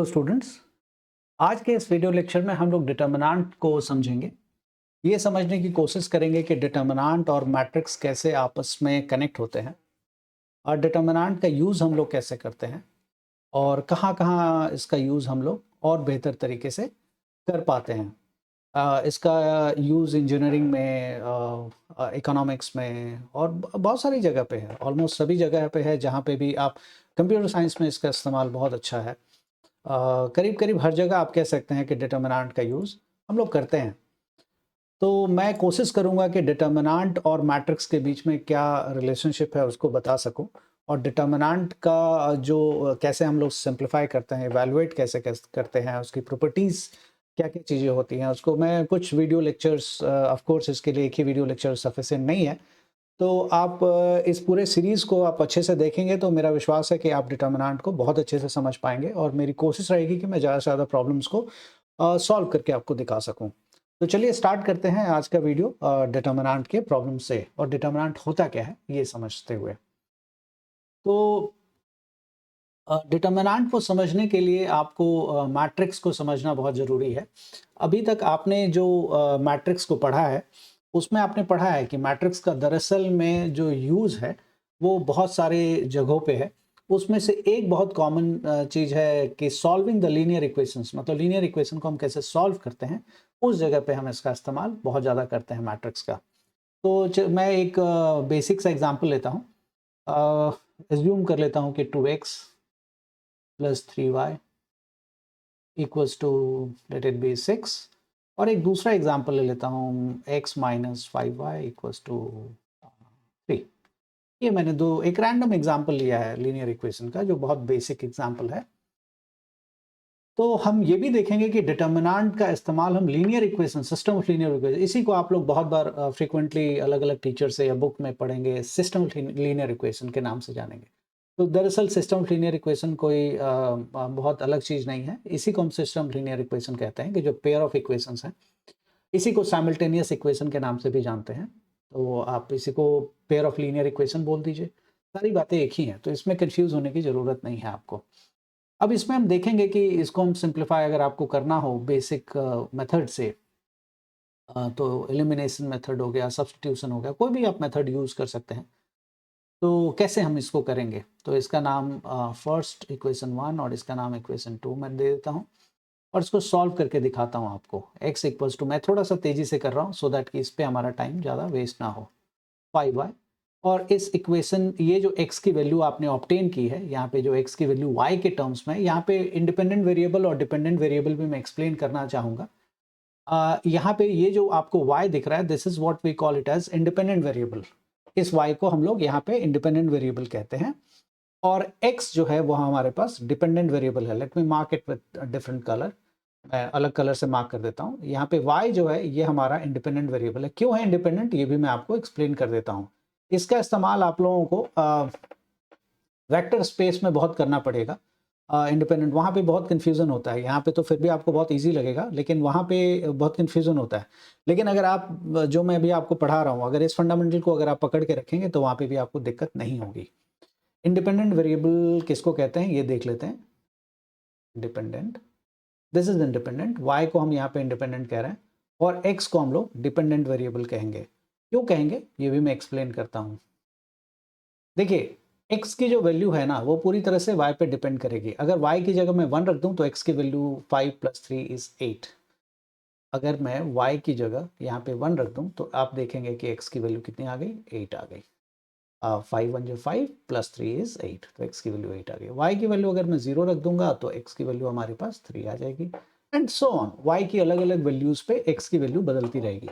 Students, आज के इस वीडियो लेक्चर में हम लोग डिटर्मिनेंट को समझेंगे। ये समझने की कोशिश करेंगे कि डिटर्मिनेंट और मैट्रिक्स कैसे आपस में कनेक्ट होते हैं और डिटर्मिनेंट का यूज़ हम लोग कैसे करते हैं और कहाँ-कहाँ इसका यूज़ हम लोग और बेहतर तरीके से कर पाते हैं। इसका यूज़ इंजीनियरिंग में, इकोनॉमिक्स में और बहुत सारी जगह पे है। ऑलमोस्ट सभी जगह पे है जहाँ पे भी आप कंप्यूटर साइंस में इसका इस्तेमाल बहुत अच्छा है। करीब-करीब हर जगह आप कह सकते हैं कि डिटर्मिनेंट का यूज़ हम लोग करते हैं। तो मैं कोशिश करूँगा कि डिटर्मिनेंट और मैट्रिक्स के बीच में क्या रिलेशनशिप है उसको बता सकूँ और डिटर्मिनेंट का जो कैसे हम लोग सिंप्लीफाई करते हैं, इवैल्यूएट कैसे करते हैं, उसकी प्रॉपर्टीज़ क्या-क्या चीज़ें होती हैं, उसको मैं कुछ वीडियो लेक्चर्स, ऑफ कोर्स इसके लिए एक ही वीडियो लेक्चर सफिशिएंट नहीं है। तो आप इस पूरे सीरीज़ को आप अच्छे से देखेंगे तो मेरा विश्वास है कि आप डिटर्मिनेंट को बहुत अच्छे से समझ पाएँगे और मेरी कोशिश रहेगी कि मैं ज़्यादा से ज़्यादा प्रॉब्लम्स को सॉल्व करके आपको दिखा सकूँ। तो चलिए स्टार्ट करते हैं आज का वीडियो डिटर्मिनेंट के प्रॉब्लम से और डिटर्मिनेंट होता क्या है, ये समझते हुए। तो डिटर्मिनेंट को समझने के लिए आपको मैट्रिक्स को समझना बहुत ज़रूरी है। अभी तक आपने जो मैट्रिक्स को पढ़ा है, उसमें आपने पढ़ा है कि मैट्रिक्स का दरअसल में जो यूज़ है, वो बहुत सारे जगहों पे है। उसमें से एक बहुत कॉमन चीज़ है कि सॉल्विंग द लीनियर इक्वेशंस, मतलब लीनियर इक्वेशन को हम कैसे सॉल्व करते हैं, उस जगह पे हम इसका इस्तेमाल बहुत ज़्यादा करते हैं मैट्रिक्स का। तो मैं एक बेसिक सा एग्ज़ाम्पल लेता हूँ। एज़्यूम कर लेता हूँ कि 2x plus 3y equals to let it be 6 और एक दूसरा एग्जांपल ले लेता हूँ x minus 5y equals to 3। ये मैंने एक रैंडम एग्जांपल लिया है लीनियर इक्वेशन का, जो बहुत बेसिक एग्जांपल है। तो हम ये भी देखेंगे कि डिटर्मिनेंट का इस्तेमाल हम linear equation, system of linear equation, इसी को आप लोग बहुत बार फ्रीक्वेंटली अलग-अलग टीचर से या बुक में पढ़ेंगे, सिस्टम ऑफ लीनियर इक्वेशन के नाम से जानेंगे। तो दरअसल सिस्टम ऑफ लीनियर इक्वेशन कोई बहुत अलग चीज़ नहीं है। इसी को हम सिस्टम ऑफ लीनियर इक्वेशन कहते हैं कि जो पेयर ऑफ इक्वेशंस हैं, इसी को साइमल्टेनियस इक्वेशन के नाम से भी जानते हैं। तो आप इसी को पेयर ऑफ लीनियर इक्वेशन बोल दीजिए। सारी बातें एक ही हैं, तो इसमें कन्फ्यूज़ होने की ज़रूरत नहीं है आपको। अब इसमें हम देखेंगे कि इसको हम सिंप्लीफाई अगर आपको करना हो बेसिक मेथड से, तो एलिमिनेशन मेथड हो गया, सब्स्टिट्यूशन हो गया, कोई भी आप मेथड यूज़ कर सकते हैं। तो कैसे हम इसको करेंगे? तो इसका नाम फर्स्ट इक्वेशन 1 और इसका नाम इक्वेशन 2 मैं दे देता हूँ और इसको सॉल्व करके दिखाता हूँ आपको। x इक्वल्स टू, मैं थोड़ा-सा तेज़ी से कर रहा हूँ सो दैट कि इस पे हमारा टाइम ज़्यादा वेस्ट ना हो। 5y और इस इक्वेशन, ये जो x की वैल्यू आपने ऑब्टेन की है, यहाँ पे जो x की वैल्यू y के टर्म्स में है, यहाँ पे इंडिपेंडेंट वेरिएबल और डिपेंडेंट वेरिएबल भी मैं एक्सप्लेन करना चाहूँगा। यहाँ पे ये जो आपको y दिख रहा है, this is what we call it as independent variable. इस y को हम लोग यहाँ पे इंडिपेंडेंट वेरिएबल कहते हैं और x जो है वो हमारे पास डिपेंडेंट वेरिएबल है। Let me mark it with different colour. मैं अलग कलर से मार्क कर देता हूँ। यहाँ पे y जो है ये हमारा इंडिपेंडेंट वेरिएबल है। क्यों है इंडिपेंडेंट, ये भी मैं आपको एक्सप्लेन कर देता हूँ। इसका इस्तेमाल आप लोगों को वेक्टर स्पेस में बहुत करना पड़ेगा। इंडिपेंडेंट वहाँ पे बहुत कन्फ्यूज़न होता है, यहाँ पे तो फिर भी आपको बहुत ईज़ी लगेगा, लेकिन वहाँ पे बहुत कन्फ्यूज़न होता है। लेकिन अगर आप जो मैं अभी आपको पढ़ा रहा हूँ, अगर इस फंडामेंटल को अगर आप पकड़ के रखेंगे तो वहाँ पे भी आपको दिक्कत नहीं होगी। इंडिपेंडेंट वेरिएबल किसको कहते हैं ये देख लेते हैं। Independent, this is independent, y को हम यहाँ पे इंडिपेंडेंट कह रहे हैं और x को हम लोग डिपेंडेंट वेरिएबल कहेंगे। क्यों कहेंगे ये भी मैं एक्सप्लेन करता हूँ। देखिए, x की जो वैल्यू है ना, वो पूरी तरह से y पे डिपेंड करेगी। अगर y की जगह मैं 1 रख दूँ तो x की वैल्यू 5 + 3 इज़ 8। अगर मैं y की जगह यहाँ पे 1 रख दूँ तो आप देखेंगे कि x की वैल्यू कितनी आ गई, 8 आ गई। 5 1 जो 5 + 3 इज़ 8, तो x की वैल्यू 8 आ गई। y की वैल्यू अगर मैं 0 रख दूँगा तो x की वैल्यू हमारे पास 3 आ जाएगी एंड सो ऑन। y की अलग-अलग वैल्यूज़ पे x की वैल्यू बदलती रहेगी।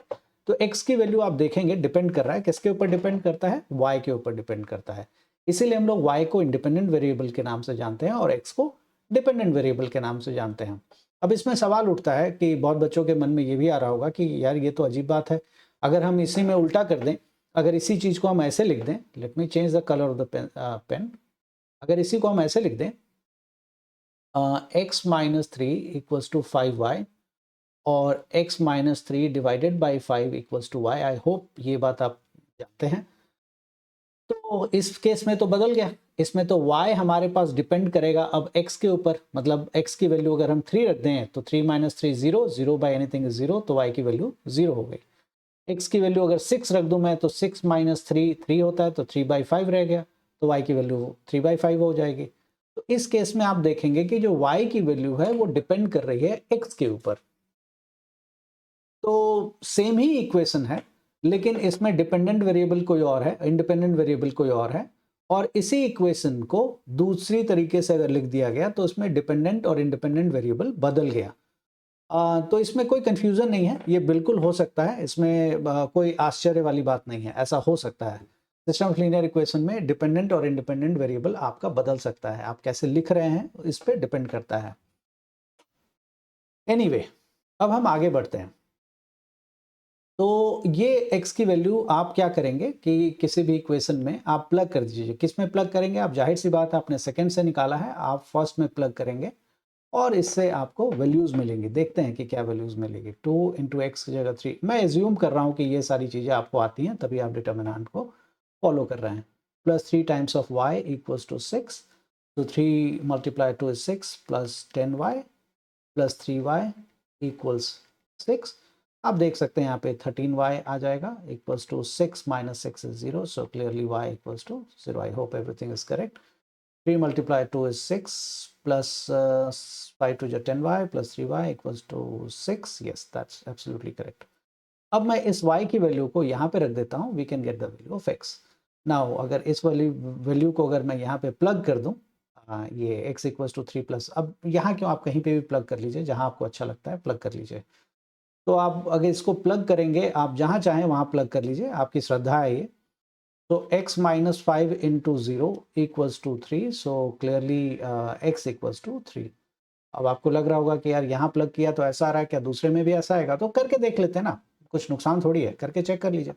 तो x की वैल्यू आप देखेंगे डिपेंड कर रहा है, किसके ऊपर डिपेंड करता है, y के ऊपर डिपेंड करता है। इसीलिए हम लोग y को इंडिपेंडेंट वेरिएबल के नाम से जानते हैं और x को डिपेंडेंट वेरिएबल के नाम से जानते हैं। अब इसमें सवाल उठता है कि बहुत बच्चों के मन में ये भी आ रहा होगा कि यार ये तो अजीब बात है, अगर हम इसी में उल्टा कर दें, अगर इसी चीज़ को हम ऐसे लिख दें, let me change the colour of the pen, अगर इसी को हम ऐसे लिख दें, x minus 3 equals to 5y और x minus 3 divided by 5 equals to y। I hope ये बात आप जानते हैं। तो इस केस में तो बदल गया, इसमें तो y हमारे पास डिपेंड करेगा अब x के ऊपर, मतलब x की वैल्यू अगर हम 3 रख दें तो 3 - 3 0, 0 बाय एनीथिंग इज 0, तो y की वैल्यू 0 हो गई। x की वैल्यू अगर 6 रख दूं मैं तो 6 - 3 3 होता है, तो 3/5 रह गया, तो y की वैल्यू 3/5 हो जाएगी। तो इस केस में आप देखेंगे कि जो y की वैल्यू है वो डिपेंड कर रही है x के ऊपर। तो सेम ही इक्वेशन है, लेकिन इसमें डिपेंडेंट वेरिएबल कोई और है, इंडिपेंडेंट वेरिएबल कोई और है, और इसी इक्वेशन को दूसरी तरीके से अगर लिख दिया गया तो उसमें डिपेंडेंट और इंडिपेंडेंट वेरिएबल बदल गया। तो इसमें कोई कंफ्यूजन नहीं है, ये बिल्कुल हो सकता है, इसमें कोई आश्चर्य वाली बात नहीं है, ऐसा हो सकता है। सिस्टम ऑफ लीनियर इक्वेशन में डिपेंडेंट और इंडिपेंडेंट वेरिएबल आपका बदल सकता है, आप कैसे लिख रहे हैं इस पे डिपेंड करता है। एनीवे, अब हम आगे बढ़ते हैं। तो ये x की वैल्यू आप क्या करेंगे कि किसी भी इक्वेशन में आप प्लग कर दीजिए। किस में प्लग करेंगे आप, जाहिर सी बात है आपने सेकंड से निकाला है, आप फर्स्ट में प्लग करेंगे और इससे आपको वैल्यूज मिलेंगी। देखते हैं कि क्या वैल्यूज मिलेगी। 2 × x की जगह 3, मैं एज्यूम कर रहा हूँ कि ये सारी चीज़ें आपको आती हैं, तभी आप डिटर्मिनेंट को फॉलो कर रहे हैं। +3 times of y equals to 6, तो 3 × 2 is 6 plus 10y plus 3y equals 6। आप देख सकते हैं यहाँ पे 13y आ जाएगा equals to 6 - 6 is 0, so clearly y equals to 0. I hope everything is correct. 3 × 2 is 6 plus 5 to 10y plus 3y equals to 6. Yes, that's absolutely correct. अब मैं इस y की वैल्यू को यहाँ पे रख देता हूँ, we can get the value of x. Now अगर इस वाली वैल्यू को अगर मैं यहाँ पे प्लग कर दूँ, ये x इक्वल्स टू 3 प्लस, अब यहाँ क्यों, आप कहीं पे भी प्लग कर लीजिए, जहाँ आपको अच्छा लगता है प्लग कर लीजिए। तो आप अगर इसको प्लग करेंगे, आप जहाँ चाहें वहाँ प्लग कर लीजिए, आपकी श्रद्धा है ये। तो x - 5 × 0 equals to 3, so clearly x equals to 3। अब आपको लग रहा होगा कि यार यहाँ प्लग किया तो ऐसा आ रहा है, क्या दूसरे में भी ऐसा आएगा? तो करके देख लेते हैं ना, कुछ नुकसान थोड़ी है, करके चेक कर लीजिए।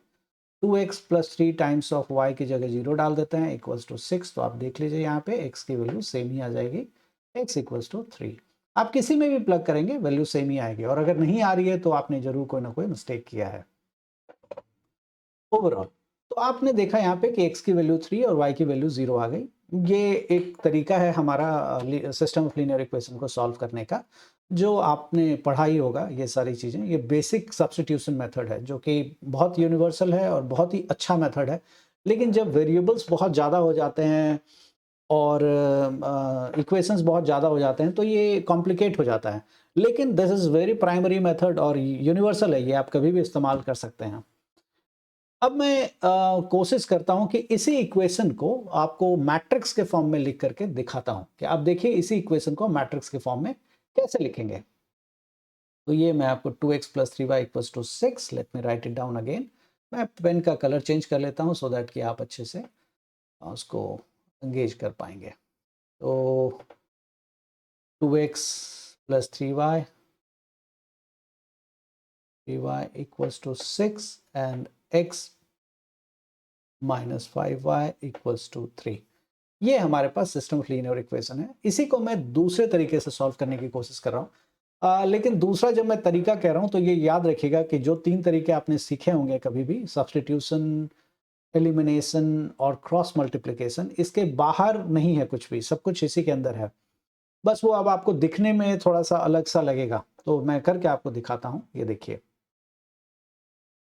2x + 3 टाइम्स ऑफ y की जगह 0 डाल देते हैं इक्वल्स टू 6, तो आप देख लीजिए यहाँ पे x की वैल्यू सेम ही आ जाएगी, x इक्वल्स टू 3। आप किसी में भी प्लग करेंगे वैल्यू सेम ही आएगी, और अगर नहीं आ रही है तो आपने जरूर कोई ना कोई मिस्टेक किया है ओवरऑल। तो आपने देखा यहाँ पे कि x की वैल्यू 3 और y की वैल्यू 0 आ गई। ये एक तरीका है हमारा सिस्टम ऑफ लीनियर इक्वेशन को सॉल्व करने का, जो आपने पढ़ा ही होगा। ये सारी चीज़ें, ये बेसिक सब्स्टिट्यूशन मेथड है, जो कि बहुत यूनिवर्सल है और बहुत ही अच्छा मेथड है। लेकिन जब वेरिएबल्स बहुत ज़्यादा हो जाते हैं और इक्वेशंस बहुत ज़्यादा हो जाते हैं तो ये कॉम्प्लिकेट हो जाता है। लेकिन this is very primary method और यूनिवर्सल है, ये आप कभी भी इस्तेमाल कर सकते हैं। अब मैं कोशिश करता हूं कि इसी इक्वेशन को आपको मैट्रिक्स के फॉर्म में लिख करके दिखाता हूं कि आप देखिए इसी इक्वेशन को मैट्रिक्स के फॉर्म में कैसे लिखेंगे। तो ये मैं आपको 2x + 3y = 6, let me right it down again. मैं पेन का कलर चेंज कर लेता हूं सो दैट कि आप अच्छे से उसको एंगेज कर पाएंगे। तो 2x + 3y = 6 and x - 5y = 3। ये हमारे पास सिस्टम ऑफ लीनियर इक्वेशन है। इसी को मैं दूसरे तरीके से सॉल्व करने की कोशिश कर रहा हूँ। लेकिन दूसरा जब मैं तरीका कह रहा हूँ तो ये याद रखिएगा कि जो 3 तरीके आपने सीखे होंगे कभी भी, सब्स्टिट्यूशन, एलिमिनेशन और क्रॉस मल्टीप्लिकेशन, इसके बाहर नहीं है कुछ भी, सब कुछ इसी के अंदर है। बस वो अब आपको दिखने में थोड़ा-सा अलग सा लगेगा, तो मैं करके आपको दिखाता हूँ। ये देखिए,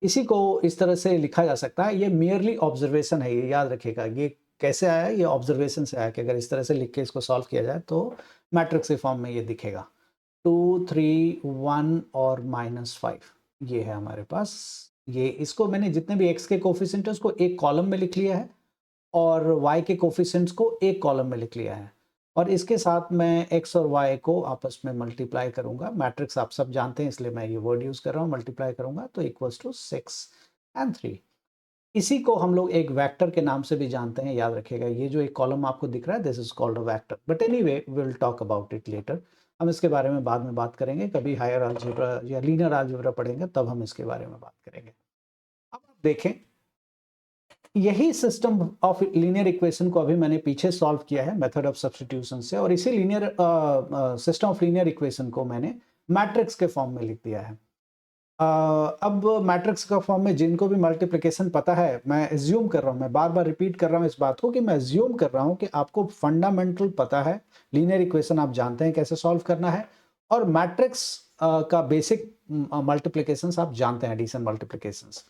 इसी को इस तरह से लिखा जा सकता है। ये मेयरली ऑब्जर्वेशन है, ये याद रखिएगा। ये कैसे आया? ये ऑब्जर्वेशन से आया कि अगर इस तरह से लिख के इसको सॉल्व किया जाए तो मैट्रिक्स के फॉर्म में ये दिखेगा। 2, 3, 1 और -5 ये है हमारे पास। ये इसको मैंने जितने भी x के कोएफ़िशिएंट है उसको एक कॉलम में लिख लिया है और y के कोएफ़िशिएंट्स को एक कॉलम में लिख लिया है। और इसके साथ मैं x और y को आपस में मल्टीप्लाई करूँगा। मैट्रिक्स आप सब जानते हैं इसलिए मैं ये वर्ड यूज़ कर रहा हूँ, मल्टीप्लाई करूँगा तो इक्वल्स टू 6 एंड 3। इसी को हम लोग एक वेक्टर के नाम से भी जानते हैं, याद रखिएगा। ये जो एक कॉलम आपको दिख रहा है, this is called a vector, but anyway we will talk about it later. हम इसके बारे में बाद में बात करेंगे, कभी हायर अलजेब्रा या लीनियर अलजेब्रा पढ़ेंगे तब हम इसके बारे में बात करेंगे। अब आप देखें, यही सिस्टम ऑफ लीनियर इक्वेशन को अभी मैंने पीछे सॉल्व किया है मेथड ऑफ सब्स्टिट्यूशन से, और इसी linear system of linear equation को मैंने मैट्रिक्स के फॉर्म में लिख दिया है। अब मैट्रिक्स का फॉर्म में जिनको भी मल्टीप्लिकेशन पता है, मैं एज्यूम कर रहा हूँ, मैं बार-बार रिपीट कर रहा हूँ इस बात को कि मैं एज्यूम कर रहा हूँ कि आपको फंडामेंटल पता है, लीनियर इक्वेशन आप जानते हैं कैसे सॉल्व करना है और मैट्रिक्स का बेसिक मल्टीप्लिकेशंस आप जानते हैं, एडिशन मल्टीप्लिकेशंस।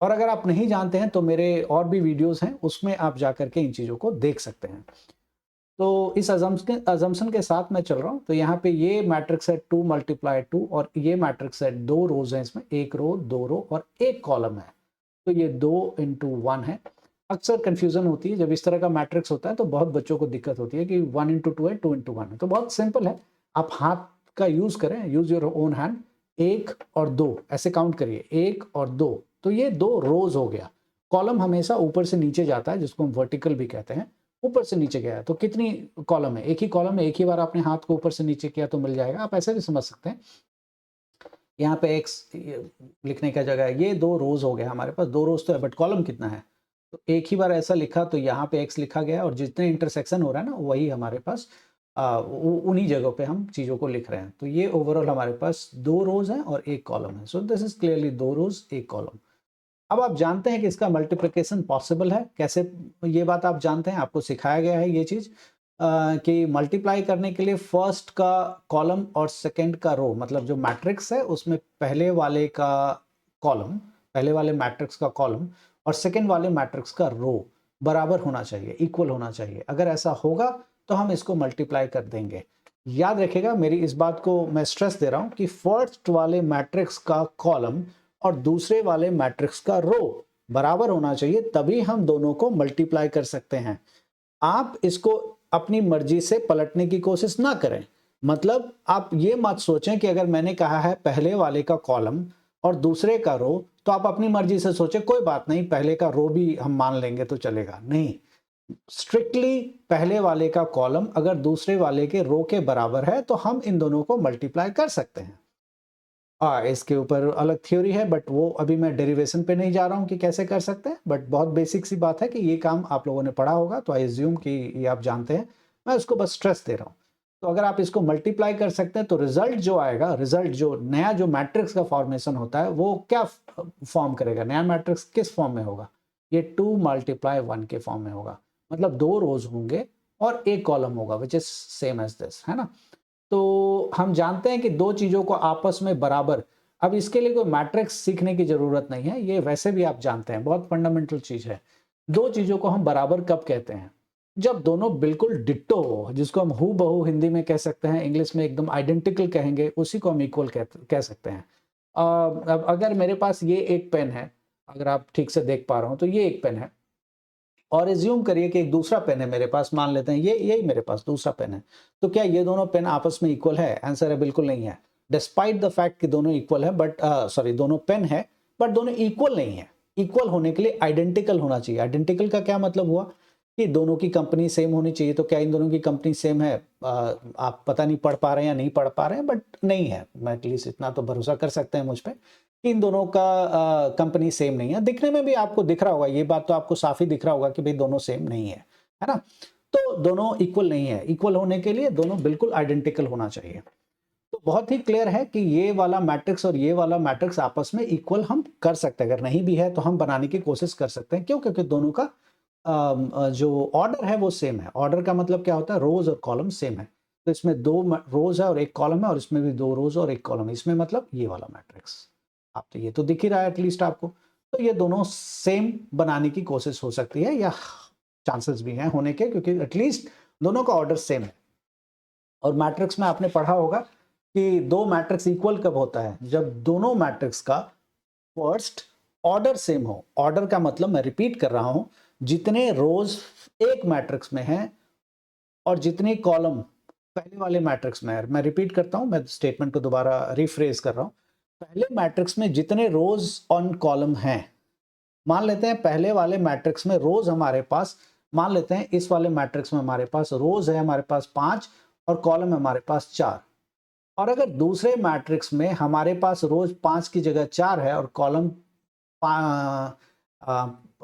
और अगर आप नहीं जानते हैं तो मेरे और भी वीडियोज़ हैं, उसमें आप जाकर के इन चीज़ों को देख सकते हैं। तो इस अजम्पशन के साथ मैं चल रहा हूँ। तो यहाँ पे ये मैट्रिक्स है 2 मल्टीप्लाई 2 और ये मैट्रिक्स है 2 रोज़ हैं इसमें, 1 रो, 2 रो और 1 कॉलम है। तो ये 2 इंटू 1 है। अक्सर कन्फ्यूज़न होती है जब इस तरह का मैट्रिक्स होता है तो बहुत बच्चों को दिक्कत होती है कि 1 इंटू 2 है, 2 इंटू 1 है। तो बहुत सिंपल है, आप हाथ का यूज़ करें, यूज़ योर ओन हैंड। 1 और 2 ऐसे काउंट करिए, 1 और 2 तो ये 2 रोज़ हो गया। कॉलम हमेशा ऊपर से नीचे जाता है जिसको हम वर्टिकल भी कहते हैं। ऊपर से नीचे गया है तो कितनी कॉलम है? एक ही कॉलम है, एक ही बार आपने हाथ को ऊपर से नीचे किया तो मिल जाएगा। आप ऐसे भी समझ सकते हैं। यहाँ पे एक्स लिखने का जगह है, ये 2 रोज़ हो गया हमारे पास, 2 रोज़ तो है बट कॉलम कितना है? तो एक ही बार ऐसा लिखा तो यहाँ पे एक्स लिखा गया और जितने इंटरसेक्शन हो रहा है ना वही हमारे पास उन्हीं जगहों पे हम चीज़ों को लिख रहे हैं। तो ये ओवरऑल हमारे पास 2 रोज़ हैं और 1 कॉलम है। So this is clearly 2 rows 1 column. अब आप जानते हैं कि इसका मल्टीप्लिकेशन पॉसिबल है, कैसे ये बात आप जानते हैं, आपको सिखाया गया है ये चीज़ कि मल्टीप्लाई करने के लिए फर्स्ट का कॉलम और सेकंड का रो मतलब जो मैट्रिक्स है उसमें पहले वाले का कॉलम, पहले वाले मैट्रिक्स का कॉलम और सेकंड वाले मैट्रिक्स का रो बराबर होना चाहिए, इक्वल होना चाहिए। अगर ऐसा होगा तो हम इसको मल्टीप्लाई कर देंगे। याद रखिएगा मेरी इस बात को मैं स्ट्रेस दे रहा हूँ कि फर्स्ट वाले मैट्रिक्स का कॉलम और दूसरे वाले मैट्रिक्स का रो बराबर होना चाहिए, तभी हम दोनों को मल्टीप्लाई कर सकते हैं। आप इसको अपनी मर्जी से पलटने की कोशिश ना करें। मतलब आप ये मत सोचें कि अगर मैंने कहा है पहले वाले का कॉलम और दूसरे का रो तो आप अपनी मर्जी से सोचें कोई बात नहीं, पहले का रो भी हम मान लेंगे तो चलेगा। नहीं, स्ट्रिक्टली पहले वाले का कॉलम अगर दूसरे वाले के रो के बराबर है तो हम इन दोनों को मल्टीप्लाई कर सकते हैं। इसके ऊपर अलग थ्योरी है बट वो अभी मैं डेरिवेशन पे नहीं जा रहा हूँ कि कैसे कर सकते हैं, बट बहुत बेसिक सी बात है कि ये काम आप लोगों ने पढ़ा होगा तो आई एज्यूम कि ये आप जानते हैं। मैं उसको बस स्ट्रेस दे रहा हूँ। तो अगर आप इसको मल्टीप्लाई कर सकते हैं तो रिजल्ट जो आएगा, रिजल्ट जो नया जो मैट्रिक्स का फॉर्मेशन होता है वो क्या फॉर्म करेगा, नया मैट्रिक्स किस फॉर्म में होगा? ये 2 मल्टीप्लाई 1 के फॉर्म में होगा। मतलब 2 रोज होंगे और 1 कॉलम होगा which is same as this, है ना? तो हम जानते हैं कि दो चीजों को आपस में बराबर, अब इसके लिए कोई मैट्रिक्स सीखने की जरूरत नहीं है, ये वैसे भी आप जानते हैं, बहुत फंडामेंटल चीज है। दो चीजों को हम बराबर कब कहते हैं? जब दोनों बिल्कुल डिट्टो हो, जिसको हम हू बहू हिंदी में कह सकते हैं, इंग्लिश में एकदम आइडेंटिकल कहेंगे, उसी को हम इक्वल कह सकते हैं। अब अगर मेरे पास ये एक पेन है, अगर आप ठीक से देख पा रहे हो तो ये एक पेन है और एज्यूम करिए कि एक दूसरा पेन है मेरे पास, मान लेते हैं ये यही मेरे पास दूसरा पेन है। तो क्या ये दोनों पेन आपस में इक्वल है? आंसर है बिल्कुल नहीं है। डिस्पाइट द फैक्ट कि दोनों इक्वल है बट सॉरी दोनों पेन है बट दोनों इक्वल नहीं है। इक्वल होने के लिए आइडेंटिकल होना चाहिए। आइडेंटिकल का क्या मतलब हुआ कि दोनों की कंपनी सेम होनी चाहिए। तो क्या इन दोनों की कंपनी सेम है? आप पता नहीं पढ़ पा रहे हैं या नहीं पढ़ पा रहे हैं बट नहीं है। मैं एटलीस्ट इतना तो भरोसा कर सकते हैं मुझ पे कि इन दोनों का कंपनी सेम नहीं है। दिखने में भी आपको दिख रहा होगा, ये बात तो आपको साफ ही दिख रहा होगा कि भाई दोनों सेम नहीं है ना? तो दोनों इक्वल नहीं है। इक्वल होने के लिए दोनों बिल्कुल आइडेंटिकल होना चाहिए। तो बहुत ही क्लियर है कि ये वाला मैट्रिक्स और ये वाला मैट्रिक्स आपस में इक्वल हम कर सकते हैं। अगर नहीं भी है तो हम बनाने की कोशिश कर सकते हैं। क्यों? क्योंकि दोनों का जो ऑर्डर है वो सेम है। ऑर्डर का मतलब क्या होता है? रोज और कॉलम सेम है। तो इसमें 2 रोज है और 1 कॉलम है और इसमें भी 2 रोज और 1 कॉलम है। इसमें मतलब ये वाला मैट्रिक्स। आप तो ये तो दिख ही रहा है एटलीस्ट आपको। तो ये दोनों सेम बनाने की कोशिश हो सकती है या चांसेस भी हैं होने के, क्योंकि एटलीस्ट दोनों का ऑर्डर सेम है। और मैट्रिक्स में आपने पढ़ा होगा कि दो मैट्रिक्स इक्वल कब होता है? जब दोनों मैट्रिक्स का फर्स्ट ऑर्डर सेम हो। ऑर्डर का मतलब, मैं रिपीट कर रहा हूं, जितने रोज एक मैट्रिक्स में हैं और जितने कॉलम पहले वाले मैट्रिक्स में है। मैं रिपीट करता हूं, मैं स्टेटमेंट को दोबारा रिफ्रेज कर रहा हूं। पहले मैट्रिक्स में जितने रोज ऑन कॉलम हैं, मान लेते हैं पहले वाले मैट्रिक्स में रोज हमारे पास, मान लेते हैं इस वाले मैट्रिक्स में हमारे पास रोज है हमारे पास 5 और कॉलम है हमारे पास 4। और अगर दूसरे मैट्रिक्स में हमारे पास रोज 5 की जगह 4 है और कॉलम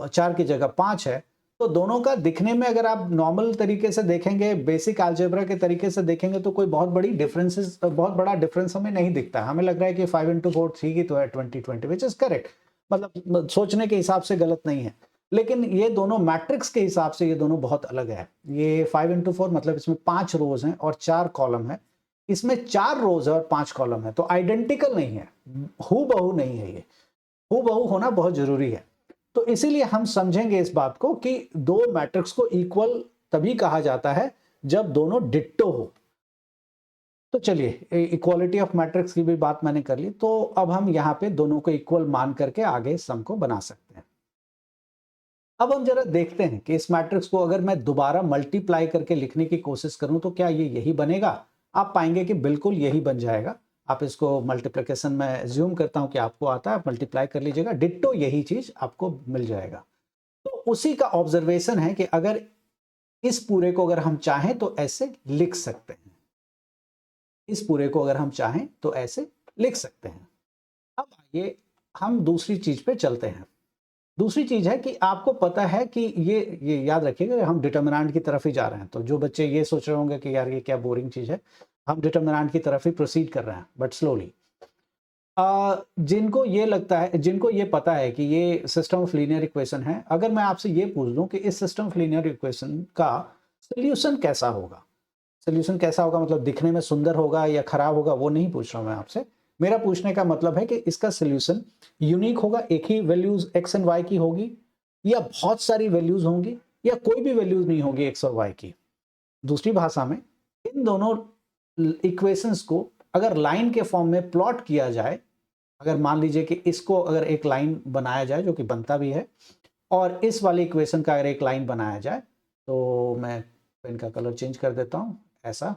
4 की जगह 5 है, तो दोनों का दिखने में अगर आप नॉर्मल तरीके से देखेंगे, बेसिक अलजेब्रा के तरीके से देखेंगे तो कोई बहुत बड़ा डिफरेंस हमें नहीं दिखता। हमें लग रहा है कि 5 into 4 3 की तो है 20 विच इज करेक्ट, मतलब सोचने के हिसाब से गलत नहीं है। लेकिन ये दोनों मैट्रिक्स के हिसाब से ये दोनों बहुत अलग है। ये 5 into 4 मतलब इसमें 5 रोज हैं और 4 कॉलम है, इसमें 4 रोज है और 5 कॉलम है, तो आइडेंटिकल नहीं है, हूबहू नहीं है। ये हूबहू होना बहुत जरूरी है। तो इसीलिए हम समझेंगे इस बात को कि दो मैट्रिक्स को इक्वल तभी कहा जाता है जब दोनों डिट्टो हो। तो चलिए, इक्वालिटी ऑफ मैट्रिक्स की भी बात मैंने कर ली, तो अब हम यहाँ पे दोनों को इक्वल मान करके आगे सम को बना सकते हैं। अब हम जरा देखते हैं कि इस मैट्रिक्स को अगर मैं दोबारा मल्टीप्लाई करके लिखने की कोशिश करूं तो क्या ये यही बनेगा। आप पाएंगे कि बिल्कुल यही बन जाएगा। आप इसको मल्टीप्लिकेशन में एज्यूम करता हूं कि आपको आता है, आप मल्टीप्लाई कर लीजिएगा, डिट्टो यही चीज आपको मिल जाएगा। तो उसी का ऑब्जर्वेशन है कि अगर इस पूरे को अगर हम चाहें तो ऐसे लिख सकते हैं, इस पूरे को अगर हम चाहें तो ऐसे लिख सकते हैं। अब आइए हम दूसरी चीज पे चलते हैं। दूसरी चीज है कि आपको पता है कि ये याद रखिएगा, हम डिटर्मिनेंट की तरफ ही जा रहे हैं। तो जो बच्चे ये सोच रहे होंगे कि यार ये क्या बोरिंग चीज है, हम डिटर्मिनेंट की तरफ ही प्रोसीड कर रहे हैं, बट स्लोली। जिनको ये लगता है, जिनको ये पता है कि ये सिस्टम ऑफ लीनियर इक्वेशन है, अगर मैं आपसे ये पूछ दूं कि इस सिस्टम ऑफ लीनियर इक्वेशन का सोल्यूशन कैसा होगा, सोल्यूशन कैसा होगा मतलब दिखने में सुंदर होगा या खराब होगा, वो नहीं पूछ रहा हूं मैं आपसे। मेरा पूछने का मतलब है कि इसका सोल्यूशन यूनिक होगा, एक ही वैल्यूज एक्स एंड वाई की होगी, या बहुत सारी वैल्यूज होंगी, या कोई भी वैल्यूज नहीं होगी एक्स और वाई की। दूसरी भाषा में, इन दोनों इक्वेशंस को अगर लाइन के फॉर्म में प्लॉट किया जाए, अगर मान लीजिए कि इसको अगर एक लाइन बनाया जाए, जो कि बनता भी है, और इस वाली इक्वेशन का अगर एक लाइन बनाया जाए, तो मैं पेन का कलर चेंज कर देता हूं ऐसा,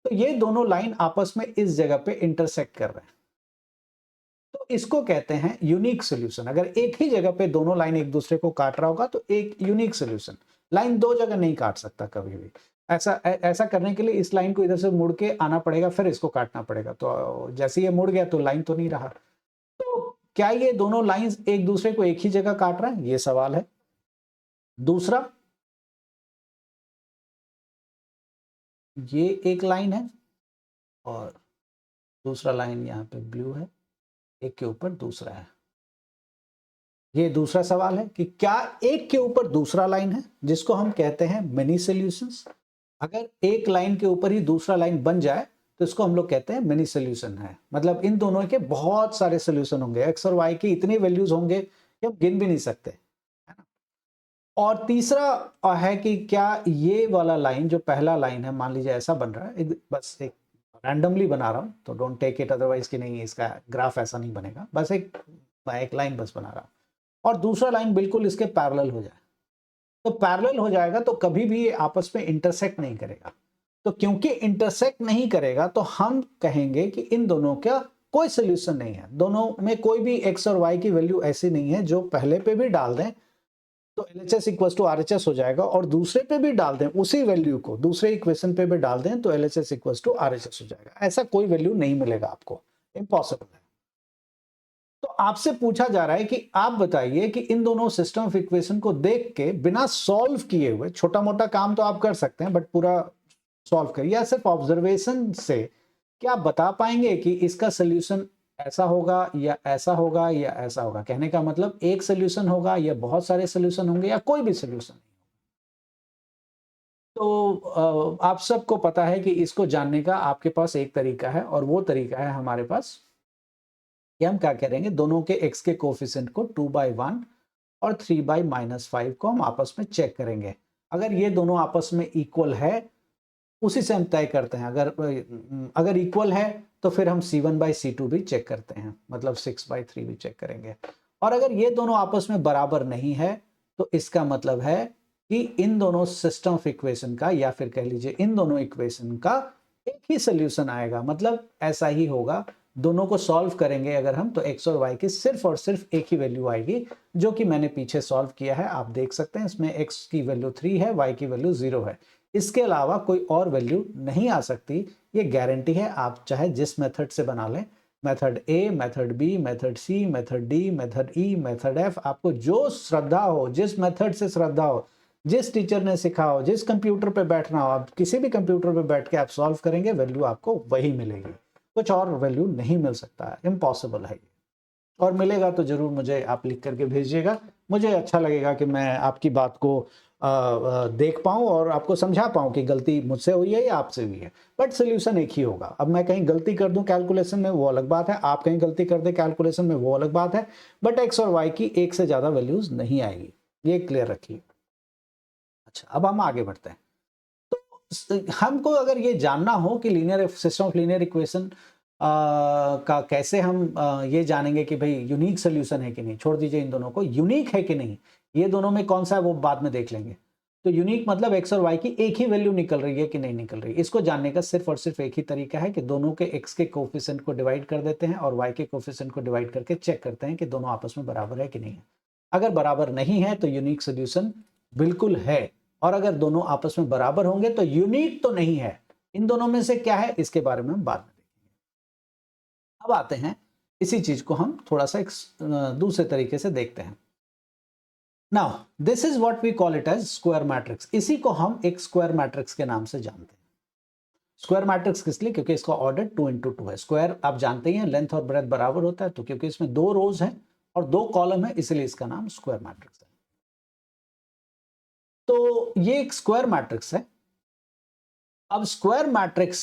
तो ये दोनों लाइन आपस में इस जगह पे इंटरसेक्ट कर रहे हैं, तो इसको कहते हैं यूनिक सॉल्यूशन। अगर एक ही जगह पे दोनों लाइन एक दूसरे को काट रहा होगा तो एक यूनिक सॉल्यूशन। लाइन दो जगह नहीं काट सकता कभी भी। ऐसा करने के लिए इस लाइन को इधर से मुड़ के आना पड़ेगा, फिर इसको काटना पड़ेगा। तो जैसे ये मुड़ गया तो लाइन तो नहीं रहा। तो क्या ये दोनों लाइंस एक दूसरे को एक ही जगह काट रहा है, ये सवाल है। दूसरा, ये एक लाइन है और दूसरा लाइन यहाँ पे ब्लू है, एक के ऊपर दूसरा है। ये दूसरा सवाल है कि क्या एक के ऊपर दूसरा लाइन है, जिसको हम कहते हैं मिनी सॉल्यूशंस। अगर एक लाइन के ऊपर ही दूसरा लाइन बन जाए तो इसको हम लोग कहते हैं मिनी सॉल्यूशन है। मतलब इन दोनों के बहुत सारे सॉल्यूशन होंगे, एक्स और वाई की इतनी वैल्यूज होंगे कि हम गिन भी नहीं सकते, है ना। और तीसरा है कि क्या ये वाला लाइन, जो पहला लाइन है, मान लीजिए ऐसा बन रहा है, बस एक रैंडमली बना रहा हूं, तो डोंट टेक इट अदरवाइज कि नहीं इसका ग्राफ ऐसा नहीं बनेगा, बस एक लाइन बस बना रहा हूं, और दूसरा लाइन बिल्कुल इसके पैरेलल हो जाए। तो पैरेलल हो जाएगा तो कभी भी ये आपस में इंटरसेक्ट नहीं करेगा। तो क्योंकि इंटरसेक्ट नहीं करेगा तो हम कहेंगे कि इन दोनों का कोई सोल्यूशन नहीं है। दोनों में कोई भी एक्स और वाई की वैल्यू ऐसी नहीं है जो पहले पे भी डाल दें तो LHS इक्वल टू RHS हो जाएगा, और दूसरे पे भी डाल दें उसी वैल्यू को, दूसरे इक्वेशन पे भी डाल दें तो LHS इक्वल टू RHS हो जाएगा। ऐसा कोई वैल्यू नहीं मिलेगा आपको, इम्पॉसिबल है। तो आपसे पूछा जा रहा है कि आप बताइए कि इन दोनों सिस्टम ऑफ इक्वेशन को देख के बिना सॉल्व किए हुए, छोटा मोटा काम तो आप कर सकते हैं बट पूरा सॉल्व करिए, या सिर्फ ऑब्जर्वेशन से क्या आप बता पाएंगे कि इसका सोल्यूशन ऐसा होगा या ऐसा होगा या ऐसा होगा। कहने का मतलब एक सोल्यूशन होगा या बहुत सारे सोल्यूशन होंगे या कोई भी सोल्यूशन। तो आप सबको पता है कि इसको जानने का आपके पास एक तरीका है, और वो तरीका है हमारे पास कि हम क्या करेंगे, दोनों के x के कोफिशिएंट को 2/1 और 3/-5 को हम आपस में चेक करेंगे। अगर ये दोनों आपस में इक्वल है उसी से हम तय करते हैं। अगर इक्वल है तो फिर हम C1/C2 भी चेक करते हैं, मतलब 6/3 भी चेक करेंगे। और अगर ये दोनों आपस में बराबर नहीं है तो इसका मतलब है कि इन दोनों सिस्टम ऑफ इक्वेशन का, या फिर कह लीजिए इन दोनों इक्वेशन का एक ही सोल्यूशन आएगा। मतलब ऐसा ही होगा, दोनों को सॉल्व करेंगे अगर हम, तो एक्स और वाई की सिर्फ और सिर्फ एक ही वैल्यू आएगी, जो कि मैंने पीछे सॉल्व किया है। आप देख सकते हैं इसमें एक्स की वैल्यू 3 है, वाई की वैल्यू 0 है। इसके अलावा कोई और वैल्यू नहीं आ सकती, ये गारंटी है। आप चाहे जिस मेथड से बना लें, मेथड ए, मेथड बी, मेथड सी, मेथड डी, मेथड ई, मेथड एफ, आपको जो श्रद्धा हो, जिस मेथड से श्रद्धा हो, जिस टीचर ने सिखाओ, जिस कंप्यूटर पे बैठना हो, आप किसी भी कंप्यूटर पे बैठ के आप सॉल्व करेंगे, वैल्यू आपको वही मिलेगी, कुछ और वैल्यू नहीं मिल सकता है, इम्पॉसिबल है। और मिलेगा तो जरूर मुझे आप लिख करके भेजिएगा, मुझे अच्छा लगेगा कि मैं आपकी बात को देख पाऊँ और आपको समझा पाऊँ कि गलती मुझसे हुई है या आपसे हुई है, बट सोल्यूशन एक ही होगा। अब मैं कहीं गलती कर दूं कैलकुलेशन में, वो अलग बात है, आप कहीं गलती कर दे कैलकुलेशन में, वो अलग बात है, बट एक्स और वाई की एक से ज्यादा वैल्यूज नहीं आएगी, ये क्लियर रखिए। अच्छा, अब हम आगे बढ़ते हैं। तो हमको अगर ये जानना हो कि linear system of linear equation का कैसे हम ये जानेंगे कि भाई यूनिक सोल्यूशन है कि नहीं, छोड़ दीजिए इन दोनों को, यूनिक है कि नहीं, ये दोनों में कौन सा है वो बाद में देख लेंगे। तो यूनिक मतलब एक्स और वाई की एक ही वैल्यू निकल रही है कि नहीं निकल रही, इसको जानने का सिर्फ और सिर्फ एक ही तरीका है कि दोनों के एक्स के कोफिशिएंट को डिवाइड कर देते हैं और वाई के कोफिशिएंट को डिवाइड करके चेक करते हैं कि दोनों आपस में बराबर है कि नहीं है। अगर बराबर नहीं है तो यूनिक सोल्यूशन बिल्कुल है, और अगर दोनों आपस में बराबर होंगे तो यूनिक तो नहीं है। इन दोनों में से क्या है, इसके बारे में हम बाद में देखेंगे। अब आते हैं, इसी चीज को हम थोड़ा सा एक दूसरे तरीके से देखते हैं। Now this is what we call it as square matrix. इसी को हम एक स्क्वायर मैट्रिक्स के नाम से जानते हैं। स्क्वायर मैट्रिक्स किस लिए? क्योंकि इसका ऑर्डर 2 × 2 है। स्क्वायर आप जानते ही हैं, लेंथ और ब्रेथ बराबर होता है, तो क्योंकि इसमें 2 रोज हैं और 2 कॉलम है, इसलिए इसका नाम स्क्वायर मैट्रिक्स है। तो ये एक स्क्वायर मैट्रिक्स है। अब स्क्वायर मैट्रिक्स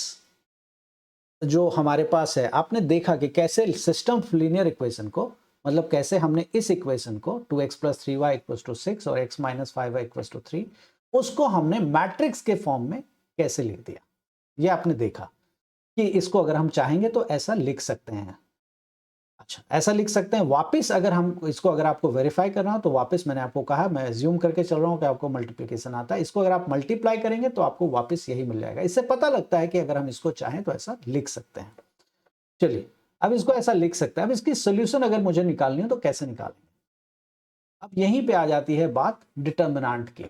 जो हमारे पास है, आपने देखा कि कैसे सिस्टम ऑफ लीनियर इक्वेशन को, मतलब कैसे हमने इस इक्वेशन को 2x + 3y = 6 और x - 5y = 3, उसको हमने मैट्रिक्स के फॉर्म में कैसे लिख दिया। ये आपने देखा कि इसको अगर हम चाहेंगे तो ऐसा लिख सकते हैं। अच्छा, ऐसा लिख सकते हैं। वापस अगर हम इसको, अगर आपको वेरीफाई करना हो तो वापस मैंने आपको कहा, मैं अज्यूम करके चल रहा हूं कि आपको मल्टीप्लिकेशन आता है, इसको अगर आप मल्टीप्लाई करेंगे तो आपको वापस यही मिल जाएगा। इससे पता लगता है कि अगर हम इसको चाहें तो ऐसा लिख सकते हैं। चलिए, अब इसको ऐसा लिख सकते हैं। अब इसकी सोल्यूशन अगर मुझे निकालनी हो तो कैसे निकालेंगे? अब यहीं पे आ जाती है बात डिटर्मिनेंट की।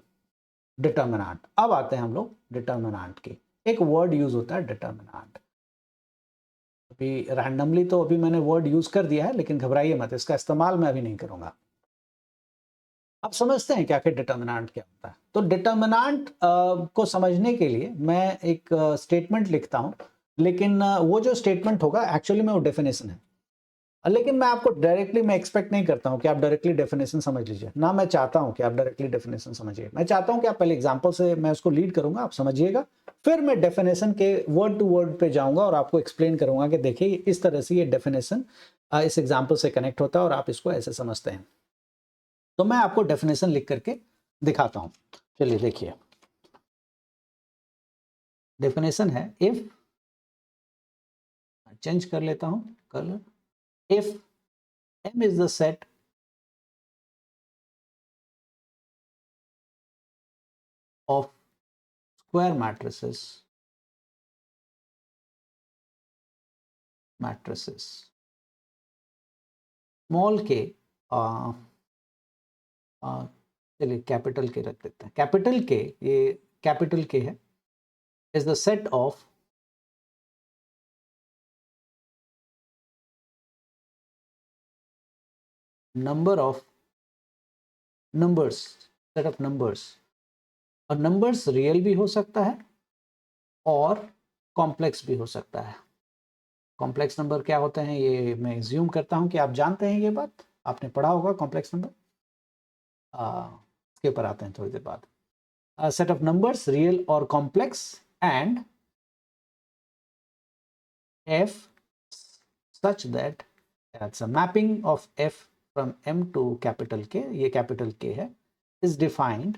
डिटर्मिनेंट, अब आते हैं हम लोग डिटर्मिनेंट की। एक वर्ड यूज होता है डिटर्मिनेंट। अभी रैंडमली तो अभी मैंने वर्ड यूज कर दिया है, लेकिन घबराइए मत, इसका इस्तेमाल मैं अभी नहीं करूंगा। अब समझते हैं कि आखिर डिटर्मिनेंट क्या होता है। तो डिटर्मिनेंट को समझने के लिए मैं एक स्टेटमेंट लिखता हूं, लेकिन वो जो स्टेटमेंट होगा एक्चुअली में वो डेफिनेशन है। लेकिन मैं आपको डायरेक्टली, मैं एक्सपेक्ट नहीं करता हूं कि आप डायरेक्टली डेफिनेशन समझ लीजिए ना, मैं चाहता हूं कि आप डायरेक्टली डेफिनेशन समझिए। मैं चाहता हूं कि आप पहले एग्जांपल से मैं उसको लीड करूंगा, आप समझिएगा, फिर मैं डेफिनेशन के वर्ड टू वर्ड पे जाऊंगा और आपको एक्सप्लेन करूंगा कि देखिए इस तरह से ये डेफिनेशन इस एग्जाम्पल से कनेक्ट होता है और आप इसको ऐसे समझते हैं। तो मैं आपको डेफिनेशन लिख करके दिखाता हूं। चलिए देखिए, डेफिनेशन है, इफ, चेंज कर लेता हूं colour, if M is the set of square matrices small के, चलिए कैपिटल के रख देते हैं, कैपिटल के, ये कैपिटल के है, is the set of number of numbers, set of numbers, और नंबर्स रियल भी हो सकता है और कॉम्प्लेक्स भी हो सकता है। कॉम्प्लेक्स नंबर क्या होते हैं, ये मैं एज्यूम करता हूं कि आप जानते हैं, ये बात आपने पढ़ा होगा कॉम्प्लेक्स नंबर। इसके ऊपर आते हैं थोड़ी देर बाद। सेट ऑफ नंबर्स रियल और complex, and f such that that's a mapping of f from m to capital K, ये capital K है, is defined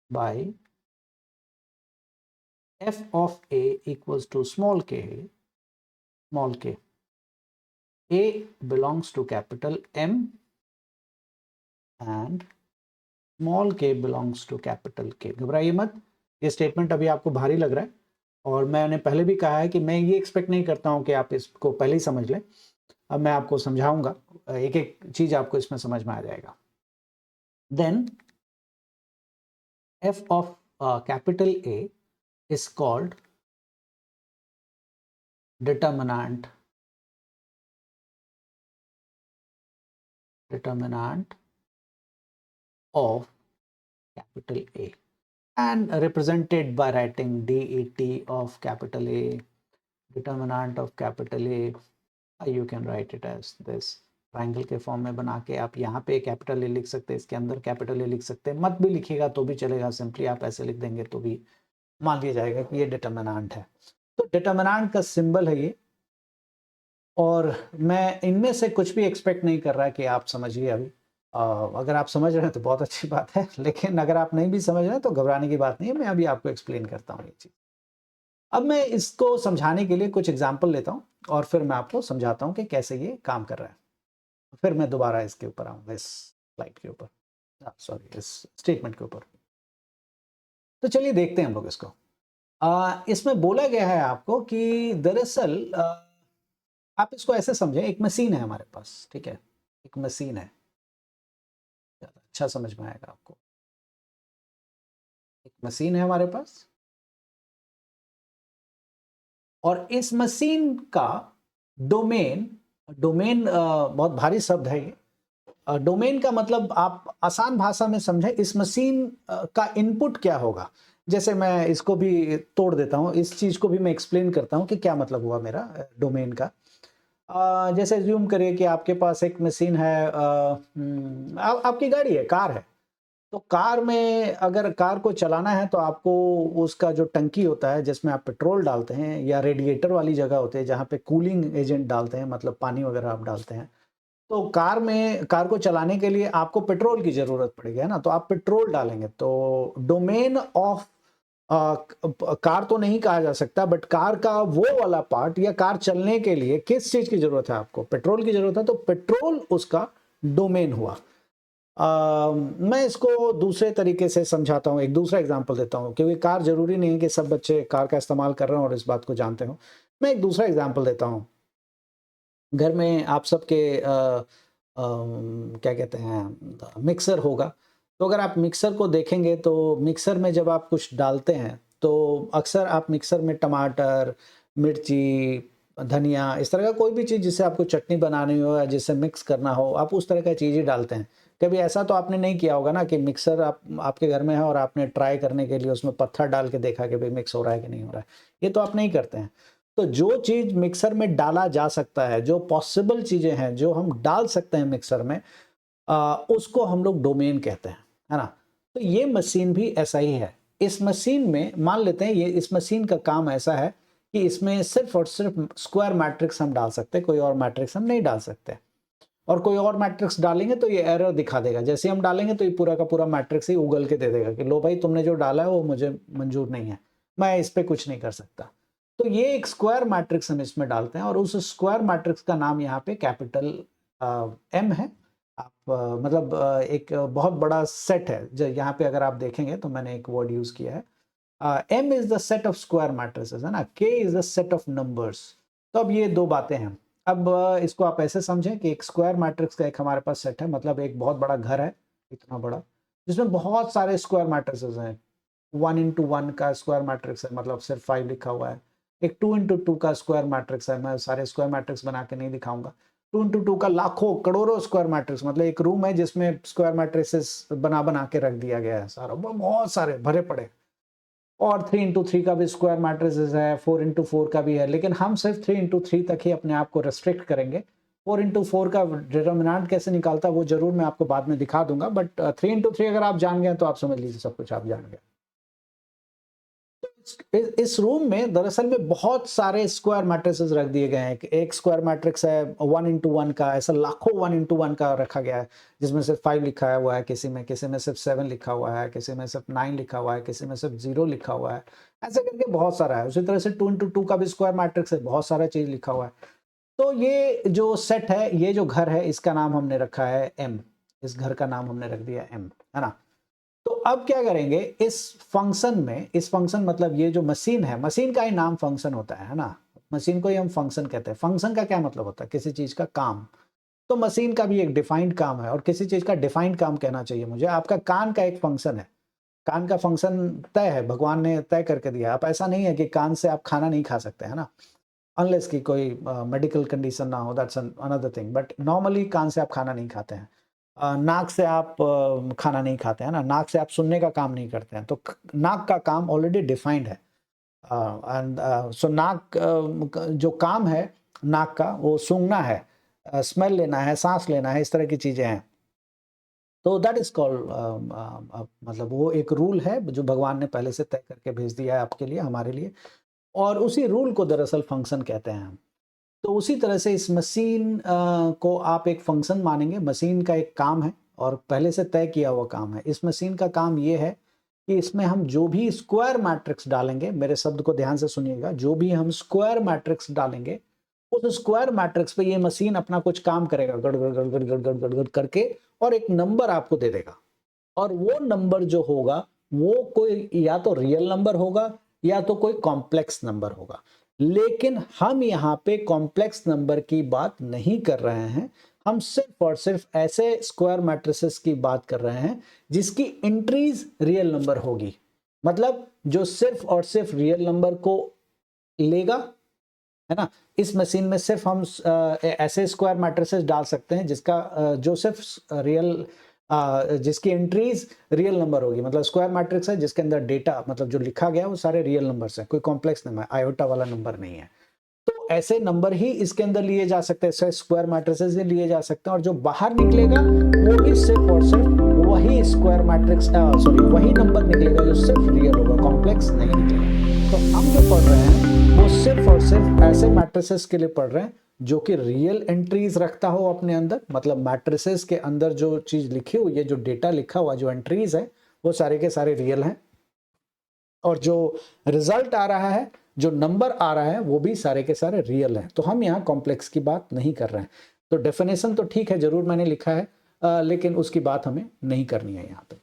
by f of a equals to small k, a belongs to capital M and small k belongs to capital K। घबराइए मत, ये statement अभी आपको भारी लग रहा है और मैंने पहले भी कहा है कि मैं ये एक्सपेक्ट नहीं करता हूं कि आप इसको पहले ही समझ लें। अब मैं आपको समझाऊंगा, एक एक चीज आपको इसमें समझ में आ जाएगा। Then f of capital A is called determinant of capital A and represented by writing det of capital A, determinant of capital A, you can write it as this, triangle के फॉर्म में बना के आप यहाँ पे capital A लिख सकते हैं, इसके अंदर कैपिटल ए लिख सकते हैं, मत भी लिखिएगा तो भी चलेगा, सिंपली आप ऐसे लिख देंगे तो भी मान लिया जाएगा कि ये डिटर्मिनेंट है। तो डिटर्मिनेंट का सिंबल है ये, और मैं इनमें से कुछ भी एक्सपेक्ट नहीं कर रहा कि आप समझिए अभी। अगर आप समझ रहे हैं तो बहुत अच्छी बात है, लेकिन अगर आप नहीं भी समझ रहे हैं तो घबराने की बात नहीं है, मैं अभी आपको एक्सप्लेन करता हूँ ये चीज़। अब मैं इसको समझाने के लिए कुछ एग्जाम्पल लेता हूँ और फिर मैं आपको समझाता हूँ कि कैसे ये काम कर रहा है। फिर मैं दोबारा इसके ऊपर आऊँगा, इस स्लाइड के ऊपर, सॉरी इस स्टेटमेंट के ऊपर। तो चलिए देखते हैं हम लोग इसको। इसमें बोला गया है आपको कि दरअसल आप इसको ऐसे समझें, एक मशीन है हमारे पास, ठीक है, एक मशीन है, अच्छा समझ में आएगा आपको। एक मशीन है हमारे पास और इस मशीन का डोमेन, डोमेन बहुत भारी शब्द है ये। डोमेन का मतलब आप आसान भाषा में समझें, इस मशीन का इनपुट क्या होगा। जैसे मैं इसको भी तोड़ देता हूँ, इस चीज को भी मैं एक्सप्लेन करता हूँ कि क्या मतलब हुआ मेरा डोमेन का। जैसे ज्यूम करिए कि आपके पास एक मशीन है, आपकी गाड़ी है, कार है। तो कार में अगर कार को चलाना है तो आपको उसका जो टंकी होता है जिसमें आप पेट्रोल डालते हैं, या रेडिएटर वाली जगह होती है जहाँ पे कूलिंग एजेंट डालते हैं, मतलब पानी वगैरह आप डालते हैं, तो कार में, कार को चलाने के लिए आपको पेट्रोल की जरूरत पड़ेगी, है ना। तो आप पेट्रोल डालेंगे, तो डोमेन ऑफ कार तो नहीं कहा जा सकता, बट कार का वो वाला पार्ट, या कार चलने के लिए किस चीज की जरूरत है, आपको पेट्रोल की जरूरत है, तो पेट्रोल उसका डोमेन हुआ। मैं इसको दूसरे तरीके से समझाता हूँ, एक दूसरा एग्जांपल देता हूँ, क्योंकि कार जरूरी नहीं है कि सब बच्चे कार का इस्तेमाल कर रहे हैं और इस बात को जानते हो। मैं एक दूसरा एग्जांपल देता हूँ। घर में आप सबके क्या कहते हैं, मिक्सर होगा। तो अगर आप मिक्सर को देखेंगे तो मिक्सर में जब आप कुछ डालते हैं तो अक्सर आप मिक्सर में टमाटर, मिर्ची, धनिया, इस तरह का कोई भी चीज़ जिससे आपको चटनी बनानी हो या जिससे मिक्स करना हो, आप उस तरह का चीज़ ही डालते हैं। कभी ऐसा तो आपने नहीं किया होगा ना कि मिक्सर आपके घर में है और आपने ट्राई करने के लिए उसमें पत्थर डाल के देखा कि भाई मिक्स हो रहा है कि नहीं हो रहा है। ये तो आप नहीं करते हैं। तो जो चीज़ मिक्सर में डाला जा सकता है, जो पॉसिबल चीज़ें हैं, जो हम डाल सकते हैं मिक्सर में, उसको हम लोग डोमेन कहते हैं, है ना। तो ये मशीन भी ऐसा ही है। इस मशीन में मान लेते हैं, ये इस मशीन का काम ऐसा है कि इसमें सिर्फ और सिर्फ स्क्वायर मैट्रिक्स हम डाल सकते हैं, कोई और मैट्रिक्स हम नहीं डाल सकते। और कोई और मैट्रिक्स डालेंगे तो ये एरर दिखा देगा। जैसे हम डालेंगे तो ये पूरा का पूरा मैट्रिक्स ही उगल के दे देगा कि लो भाई, तुमने जो डाला है वो मुझे मंजूर नहीं है, मैं इस पे कुछ नहीं कर सकता। तो ये एक स्क्वायर मैट्रिक्स हम इसमें डालते हैं और उस स्क्वायर मैट्रिक्स का नाम यहाँ पे कैपिटल एम है। आप मतलब एक बहुत बड़ा सेट है, जो यहाँ पे अगर आप देखेंगे तो मैंने एक वर्ड यूज किया है, M is the set of square matrices, है ना, K is the set of numbers. तो अब ये दो बातें हैं। अब इसको आप ऐसे समझें कि एक स्क्वायर मैट्रिक्स का एक हमारे पास सेट है, मतलब एक बहुत बड़ा घर है, इतना बड़ा, जिसमें बहुत सारे स्क्वायर मैट्रिसेस हैं। 1 into 1 का स्क्वायर मैट्रिक्स है, मतलब सिर्फ 5 लिखा हुआ है। एक 2 into 2 का स्क्वायर मैट्रिक्स है, मैं सारे स्क्वायर मैट्रिक्स बना के नहीं दिखाऊंगा। 2 into 2 का लाखों करोड़ों स्क्वायर मैट्रिक्स, मतलब एक रूम है जिसमें स्क्वायर मैट्रिसेस बना बना के रख दिया गया है, सारा बहुत सारे भरे पड़े। और 3 into 3 का भी स्क्वायर मैट्रिसेस है, 4 into 4 का भी है, लेकिन हम सिर्फ 3 into 3 तक ही अपने आप को रेस्ट्रिक्ट करेंगे। 4 into 4 का डिटर्मिनेंट कैसे निकालता है वो जरूर मैं आपको बाद में दिखा दूंगा, बट 3 into 3 अगर आप जान गए तो आप समझ लीजिए सब कुछ आप जान गए। इस रूम में दरअसल में बहुत सारे स्क्वायर मैट्रिसेस रख दिए गए हैं। एक स्क्वायर मैट्रिक्स है 1 into 1 का, ऐसा लाखों 1 into 1 का रखा गया है, जिसमें सिर्फ 5 लिखा हुआ है, किसी में सिर्फ 7 लिखा हुआ है, किसी में सिर्फ 9 लिखा हुआ है, किसी में सिर्फ 0 लिखा हुआ है। ऐसे करके बहुत सारा है। उसी तरह से 2 into 2 का भी स्क्वायर मैट्रिक्स है, बहुत सारा चीज लिखा हुआ है। तो ये जो सेट है, ये जो घर है, इसका नाम हमने रखा है एम। इस घर का नाम हमने रख दिया एम, है ना। तो अब क्या करेंगे इस फंक्शन में, इस फंक्शन मतलब ये जो मशीन है, मशीन का ही नाम फंक्शन होता है ना। मशीन को ही हम फंक्शन कहते हैं। फंक्शन का क्या मतलब होता है, किसी चीज का काम। तो मशीन का भी एक डिफाइंड काम है, और किसी चीज का डिफाइंड काम कहना चाहिए मुझे। आपका कान का एक फंक्शन है, कान का फंक्शन तय है, भगवान ने तय करके दिया। आप ऐसा नहीं है कि कान से आप खाना नहीं खा सकते, है ना। अनलेस कि कोई मेडिकल कंडीशन ना हो, that's another thing. But normally कान से आप खाना नहीं खाते हैं, नाक से आप खाना नहीं खाते हैं ना, नाक से आप सुनने का काम नहीं करते हैं, तो नाक का काम ऑलरेडी डिफाइंड है। एंड सो नाक जो काम है नाक का, वो सूंघना है, स्मेल लेना है, सांस लेना है, इस तरह की चीजें हैं। तो दैट इज कॉल्ड, मतलब वो एक रूल है जो भगवान ने पहले से तय करके भेज दिया है आपके लिए, हमारे लिए, और उसी रूल को दरअसल फंक्शन कहते हैं हम। तो उसी तरह से इस मशीन को आप एक फंक्शन मानेंगे, मशीन का एक काम है और पहले से तय किया हुआ काम है। इस मशीन का काम ये है कि इसमें हम जो भी स्क्वायर मैट्रिक्स डालेंगे, मेरे शब्द को ध्यान से सुनिएगा, जो भी हम स्क्वायर मैट्रिक्स डालेंगे, उस स्क्वायर मैट्रिक्स पे ये मशीन अपना कुछ काम करेगा, गड़ गड़ गड़ गड़ गड़ गड़ गड़ गड़ करके, और एक नंबर आपको दे देगा। और वो नंबर जो होगा, वो कोई या तो रियल नंबर होगा या तो कोई कॉम्प्लेक्स नंबर होगा। लेकिन हम यहाँ पे कॉम्प्लेक्स नंबर की बात नहीं कर रहे हैं, हम सिर्फ और सिर्फ ऐसे स्क्वायर मैट्रिसेस की बात कर रहे हैं जिसकी एंट्रीज रियल नंबर होगी। मतलब जो सिर्फ और सिर्फ रियल नंबर को लेगा, है ना। इस मशीन में सिर्फ हम ऐसे स्क्वायर मैट्रिसेस डाल सकते हैं जिसका जो सिर्फ रियल जिसकी एंट्रीज रियल नंबर होगी। मतलब स्क्वायर मैट्रिक्स है जिसके अंदर डेटा, मतलब जो लिखा गया वो सारे रियल नंबर्स हैं, कोई कॉम्प्लेक्स नंबर, आयोटा वाला नंबर नहीं है। तो ऐसे नंबर ही इसके अंदर लिए जा सकते हैं, स्क्वायर मैट्रिसेस ही लिए जा सकते हैं, और जो बाहर निकलेगा वो भी सिर्फ और सिर्फ वही स्क्वायर मैट्रिक्स, सॉरी, वही नंबर निकलेगा जो सिर्फ रियल होगा, कॉम्प्लेक्स नहीं निकलेगा। तो हम जो पढ़ रहे हैं वो सिर्फ और सिर्फ ऐसे मैट्रिसेस के लिए पढ़ रहे हैं जो कि रियल एंट्रीज रखता हो अपने अंदर। मतलब मैट्रिसेस के अंदर जो चीज लिखी हुई है, जो डेटा लिखा हुआ, जो एंट्रीज है, वो सारे के सारे रियल हैं, और जो रिजल्ट आ रहा है, जो नंबर आ रहा है, वो भी सारे के सारे रियल हैं। तो हम यहाँ कॉम्प्लेक्स की बात नहीं कर रहे हैं। तो डेफिनेशन तो ठीक है, जरूर मैंने लिखा है, लेकिन उसकी बात हमें नहीं करनी है यहाँ पे।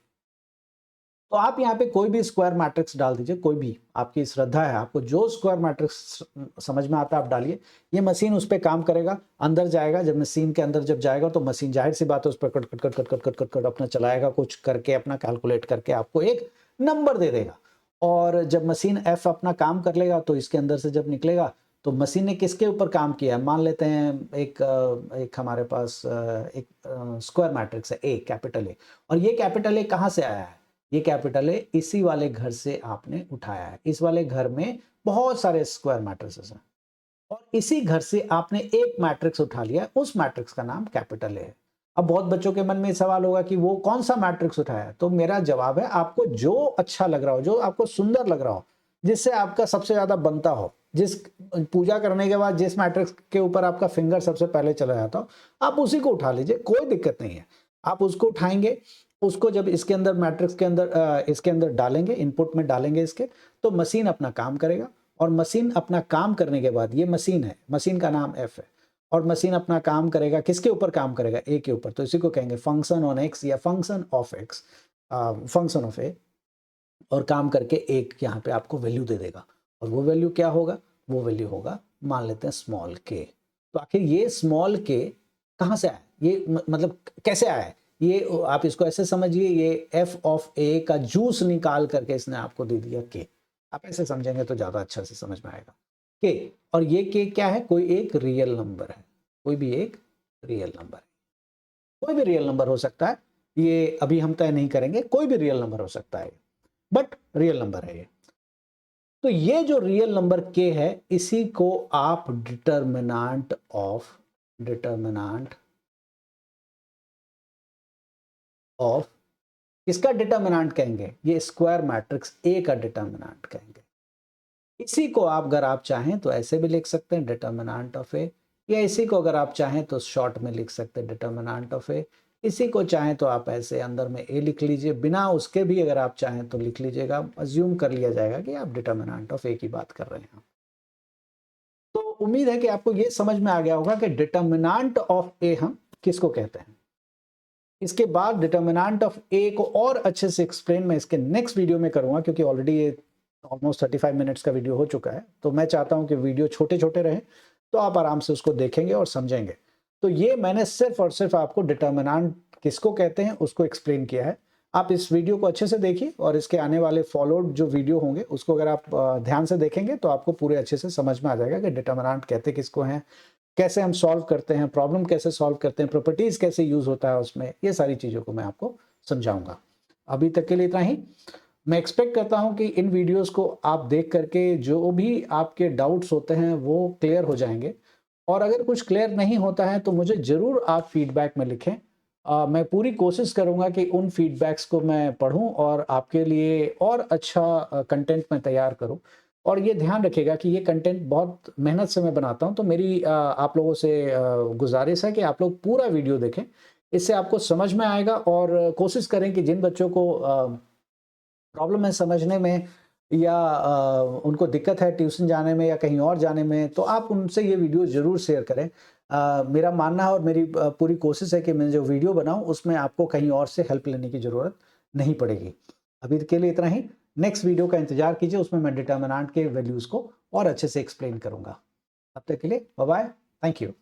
तो आप यहाँ पे कोई भी स्क्वायर मैट्रिक्स डाल दीजिए, कोई भी, आपकी श्रद्धा है, आपको जो स्क्वायर मैट्रिक्स समझ में आता है आप डालिए। ये मशीन उस पर काम करेगा, अंदर जाएगा, जब मशीन के अंदर जब जाएगा तो मशीन जाहिर सी बात है उस पर cut cut cut cut cut cut cut cut अपना चलाएगा, कुछ करके अपना कैलकुलेट करके आपको एक नंबर दे देगा। और जब मशीन एफ अपना काम कर लेगा तो इसके अंदर से जब निकलेगा, तो मशीन ने किसके ऊपर काम किया है, मान लेते हैं एक हमारे पास एक स्क्वायर मैट्रिक्स है ए, कैपिटल ए, और ये कैपिटल ए कहाँ से आया है, ये कैपिटल ए इसी वाले घर से आपने उठाया है। इस वाले घर में बहुत सारे स्क्वायर मैट्रिसेस हैं, और इसी घर से आपने एक मैट्रिक्स उठा लिया, उस मैट्रिक्स का नाम कैपिटल ए है। अब बहुत बच्चों के मन में सवाल होगा कि वो कौन सा मैट्रिक्स उठाया है, तो मेरा जवाब है, आपको जो अच्छा लग रहा हो, जो आपको सुंदर लग रहा हो, जिससे आपका सबसे ज्यादा बनता हो, जिस पूजा करने के बाद जिस मैट्रिक्स के ऊपर आपका फिंगर सबसे पहले चला जाता हो, आप उसी को उठा लीजिए, कोई दिक्कत नहीं है। आप उसको उठाएंगे, उसको जब इसके अंदर मैट्रिक्स के अंदर इसके अंदर डालेंगे, इनपुट में डालेंगे इसके, तो मशीन अपना काम करेगा। और मशीन अपना काम करने के बाद, ये मशीन है, मशीन का नाम एफ है, और मशीन अपना काम करेगा, किसके ऊपर काम करेगा, ए के ऊपर, तो इसी को कहेंगे फंक्शन ऑन एक्स या function of x, function of a. और काम करके एक यहाँ पे आपको वैल्यू दे देगा, और वो वैल्यू क्या होगा, वो वैल्यू होगा, मान लेते हैं स्मॉल के। तो आखिर ये स्मॉल के कहाँ से आया, ये मतलब कैसे आया है, ये आप इसको ऐसे समझिए, ये एफ ऑफ ए का जूस निकाल करके इसने आपको दे दिया के। आप ऐसे समझेंगे तो ज्यादा अच्छा से समझ में आएगा के। और ये के क्या है, कोई एक रियल नंबर है, कोई भी एक रियल नंबर है, कोई भी रियल नंबर हो सकता है, ये अभी हम तय नहीं करेंगे, कोई भी रियल नंबर हो सकता है, बट रियल नंबर है ये। तो ये जो रियल नंबर के है, इसी को आप डिटर्मिनेंट ऑफ किसका डिटर्मिनेंट कहेंगे, ये स्क्वायर मैट्रिक्स ए का डिटर्मिनेंट कहेंगे। इसी को आप अगर आप चाहें तो ऐसे भी लिख सकते हैं, डिटर्मिनेंट ऑफ ए, या इसी को अगर आप चाहें तो शॉर्ट में लिख सकते हैं, डिटर्मिनेंट ऑफ ए। इसी को चाहें तो आप ऐसे अंदर में ए लिख लीजिए, बिना उसके भी अगर आप चाहें तो लिख लीजिएगा, अज्यूम कर लिया जाएगा कि आप डिटर्मिनेंट ऑफ ए की बात कर रहे हैं। तो उम्मीद है कि आपको ये समझ में आ गया होगा कि डिटर्मिनेंट ऑफ ए हम किसको कहते हैं। इसके बाद डिटर्मिनेंट ऑफ ए को और अच्छे से एक्सप्लेन मैं इसके नेक्स्ट वीडियो में करूंगा, क्योंकि ऑलरेडी ये ऑलमोस्ट 35 मिनट्स का वीडियो हो चुका है, तो मैं चाहता हूं कि वीडियो छोटे छोटे रहें, तो आप आराम से उसको देखेंगे और समझेंगे। तो ये मैंने सिर्फ और सिर्फ आपको डिटर्मिनेंट किसको कहते हैं उसको एक्सप्लेन किया है। आप इस वीडियो को अच्छे से देखिए और इसके आने वाले फॉलोड जो वीडियो होंगे उसको अगर आप ध्यान से देखेंगे तो आपको पूरे अच्छे से समझ में आ जाएगा कि डिटर्मिनेंट कहते किसको हैं, कैसे हम सॉल्व करते हैं, प्रॉब्लम कैसे सॉल्व करते हैं, प्रॉपर्टीज कैसे यूज होता है उसमें, ये सारी चीज़ों को मैं आपको समझाऊंगा। अभी तक के लिए इतना ही। मैं एक्सपेक्ट करता हूं कि इन वीडियोस को आप देख करके जो भी आपके डाउट्स होते हैं वो क्लियर हो जाएंगे, और अगर कुछ क्लियर नहीं होता है तो मुझे ज़रूर आप फीडबैक में लिखें। मैं पूरी कोशिश करूंगा कि उन फीडबैक्स को मैं पढूं और आपके लिए और अच्छा कंटेंट मैं तैयार करूं। और ये ध्यान रखिएगा कि ये कंटेंट बहुत मेहनत से मैं बनाता हूं, तो मेरी आप लोगों से गुजारिश है कि आप लोग पूरा वीडियो देखें। इससे आपको समझ में आएगा, और कोशिश करें कि जिन बच्चों को प्रॉब्लम है समझने में, या उनको दिक्कत है ट्यूशन जाने में या कहीं और जाने में, तो आप उनसे ये वीडियो ज़रूर शेयर करें। मेरा मानना है और मेरी पूरी कोशिश है कि मैं जो वीडियो बनाऊँ उसमें आपको कहीं और से हेल्प लेने की ज़रूरत नहीं पड़ेगी। अभी के लिए इतना ही। नेक्स्ट वीडियो का इंतज़ार कीजिए, उसमें मैं डिटर्मिनेंट के वैल्यूज़ को और अच्छे से एक्सप्लेन करूँगा। तब तक के लिए बाय बाय। Thank you.